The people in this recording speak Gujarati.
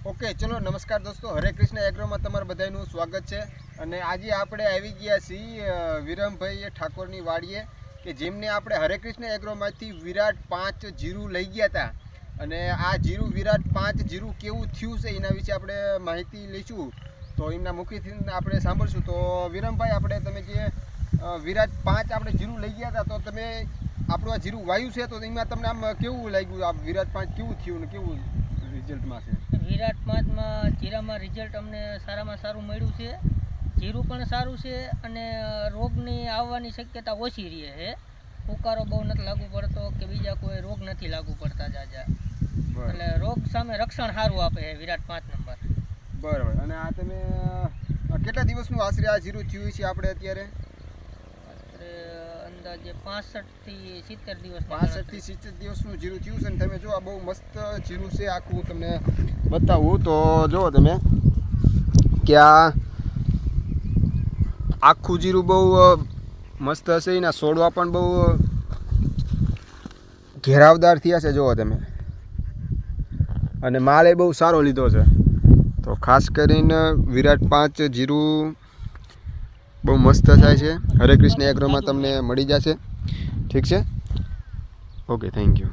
ઓકે ચલો નમસ્કાર દોસ્તો, હરે કૃષ્ણ એગ્રોમાં તમારું બધાનું સ્વાગત છે. અને આજે આપણે આવી ગયા છીએ વિરમભાઈ ઠાકોરની વાડીએ કે જેમને આપણે હરે કૃષ્ણ એગ્રોમાંથી વિરાટ 5 જીરું લઈ ગયા હતા. અને આ જીરું વિરાટ 5 જીરું કેવું થયું છે એના વિશે આપણે માહિતી લઈશું. તો એમના મુખેથી આપણે સાંભળશું. તો વિરમભાઈ, આપણે તમે જે વિરાટ 5 આપણે જીરું લઈ ગયા હતા, તો તમે આપણું આ જીરું વાયું છે, તો એમાં તમને આમ કેવું લાગ્યું? આ વિરાટ 5 કેવું થયું ને કેવું રિઝલ્ટમાં છે? વિરાટ 5માં જીરામાં રિઝલ્ટ અમને સારામાં સારું મળ્યું છે. જીરું પણ સારું છે અને રોગની આવવાની શક્યતા ઓછી રહે છે. ઉકારો બહુ નથી લાગુ પડતો કે બીજા કોઈ રોગ નથી લાગુ પડતા જાજા. એટલે રોગ સામે રક્ષણ સારું આપે છે વિરાટ 5 નંબર. બરાબર. અને આ તમે કેટલા દિવસનું આશરે આ જીરું થયું છે આપણે અત્યારે? અંદાજે 65 થી 70 દિવસ. 65 થી 70 દિવસનું જીરું થયું છે. અને તમે જો આ બહુ મસ્ત જીરું છે. આખું તમને બતાવું તો જો તમે કે આ આખું જીરું બહુ મસ્ત હશે. એના છોડવા પણ બહુ ઘેરાવદાર થયા છે, જુઓ તમે. અને માલ એ બહુ સારો લીધો છે. તો ખાસ કરીને વિરાટ 5 જીરું બહુ મસ્ત થાય છે. હરે કૃષ્ણ એગ્રોમાં તમને મળી જશે. ઠીક છે? Okay, thank you.